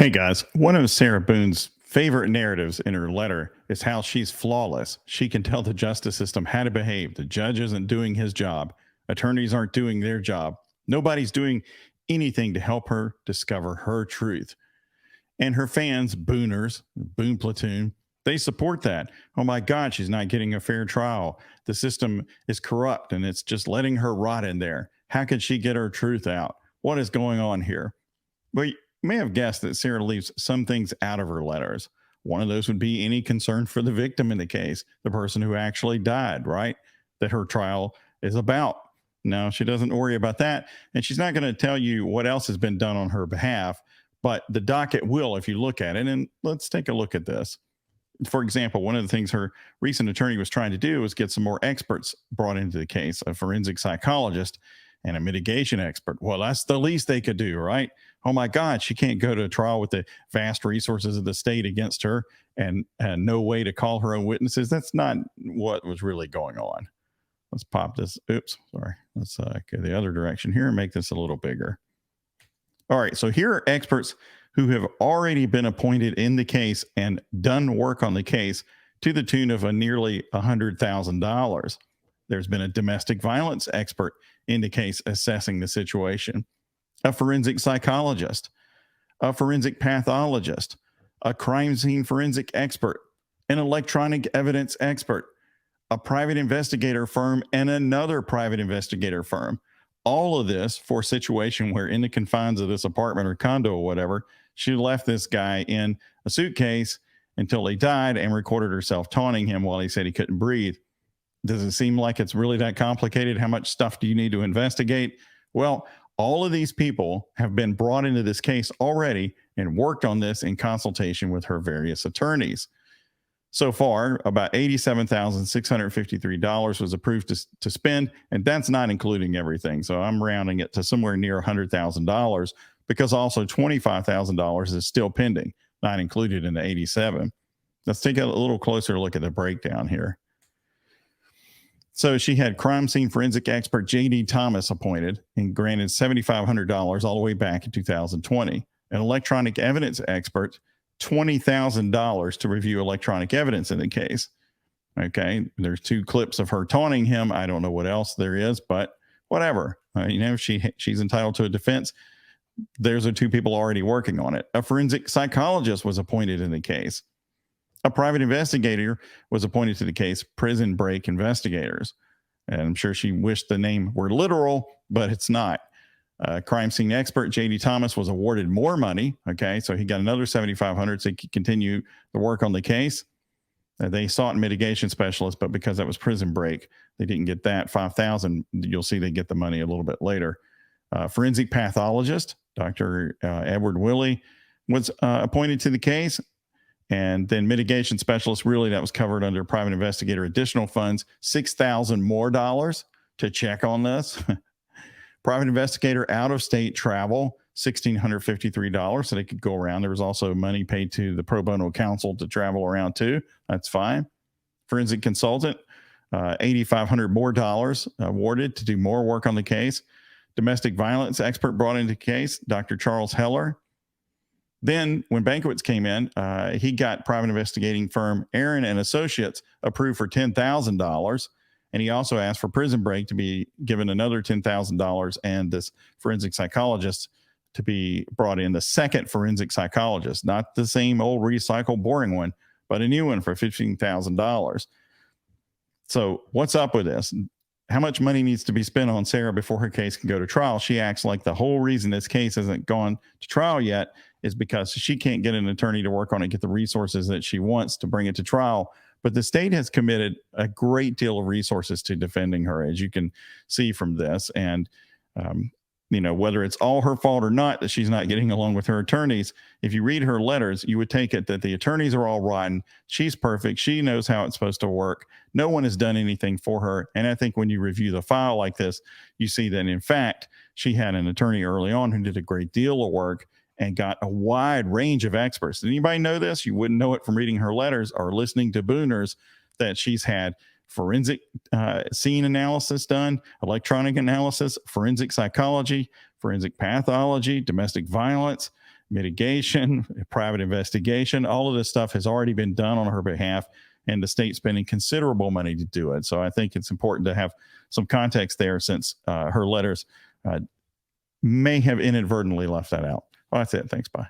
Hey guys, one of Sarah Boone's favorite narratives in her letter is how she's flawless. She can tell the justice system how to behave. The judge isn't doing his job, attorneys aren't doing their job. Nobody's doing anything to help her discover her truth. And her fans, Booners, Boone Platoon, they support that. Oh my God, she's not getting a fair trial. The system is corrupt and it's just letting her rot in there. How could she get her truth out? What is going on here? Well, you may have guessed that Sarah leaves some things out of her letters. One of those would be any concern for the victim in the case, the person who actually died, right? That her trial is about. No, she doesn't worry about that. And she's not going to tell you what else has been done on her behalf, but the docket will if you look at it. And let's take a look at this. For example, one of the things her recent attorney was trying to do was get some more experts brought into the case, a forensic psychologist and a mitigation expert. Well, that's the least they could do, right? Oh my God, she can't go to trial with the vast resources of the state against her and no way to call her own witnesses. That's not what was really going on. Let's pop this. Oops, sorry. Let's go the other direction here and make this a little bigger. All right, so here are experts who have already been appointed in the case and done work on the case to the tune of nearly $100,000. There's been a domestic violence expert in the case assessing the situation, a forensic psychologist, a forensic pathologist, a crime scene forensic expert, an electronic evidence expert, a private investigator firm, and another private investigator firm. All of this for a situation where in the confines of this apartment or condo or whatever, she left this guy in a suitcase until he died and recorded herself taunting him while he said he couldn't breathe. Does it seem like it's really that complicated? How much stuff do you need to investigate? Well, all of these people have been brought into this case already and worked on this in consultation with her various attorneys. So far, about $87,653 was approved to spend, and that's not including everything. So I'm rounding it to somewhere near $100,000 because also $25,000 is still pending, not included in the 87. Let's take a little closer look at the breakdown here. So she had crime scene forensic expert J.D. Thomas appointed and granted $7,500 all the way back in 2020. An electronic evidence expert, $20,000 to review electronic evidence in the case. Okay, there's two clips of her taunting him. I don't know what else there is, but whatever. She's entitled to a defense. There's two people already working on it. A forensic psychologist was appointed in the case. A private investigator was appointed to the case, Prison Break Investigators. And I'm sure she wished the name were literal, but it's not. Crime scene expert J.D. Thomas was awarded more money. Okay, so he got another $7,500 so he could continue the work on the case. They sought mitigation specialist, but because that was Prison Break, they didn't get that. $5,000. You'll see they get the money a little bit later. Forensic pathologist Dr. Edward Willey was appointed to the case. And then mitigation specialist, really that was covered under private investigator additional funds, $6,000 more to check on this. Private investigator out of state travel, $1,653 so they could go around. There was also money paid to the pro bono counsel to travel around too. That's fine. Forensic consultant, $8,500 more awarded to do more work on the case. Domestic violence expert brought into the case, Dr. Charles Heller. Then when Bankiewicz came in, he got private investigating firm Aaron and Associates approved for $10,000. And he also asked for Prison Break to be given another $10,000 and this forensic psychologist to be brought in, the second forensic psychologist, not the same old recycled boring one, but a new one for $15,000. So what's up with this? How much money needs to be spent on Sarah before her case can go to trial? She acts like the whole reason this case hasn't gone to trial yet is because she can't get an attorney to work on it, get the resources that she wants to bring it to trial. But the state has committed a great deal of resources to defending her, as you can see from this. And, whether it's all her fault or not that she's not getting along with her attorneys, if you read her letters, you would take it that the attorneys are all rotten. She's perfect. She knows how it's supposed to work. No one has done anything for her. And I think when you review the file like this, you see that, in fact, she had an attorney early on who did a great deal of work and got a wide range of experts. Did anybody know this? You wouldn't know it from reading her letters or listening to Booners that she's had forensic scene analysis done, electronic analysis, forensic psychology, forensic pathology, domestic violence, mitigation, private investigation. All of this stuff has already been done on her behalf, and the state's spending considerable money to do it. So I think it's important to have some context there, since her letters may have inadvertently left that out. Well, that's it. Thanks. Bye.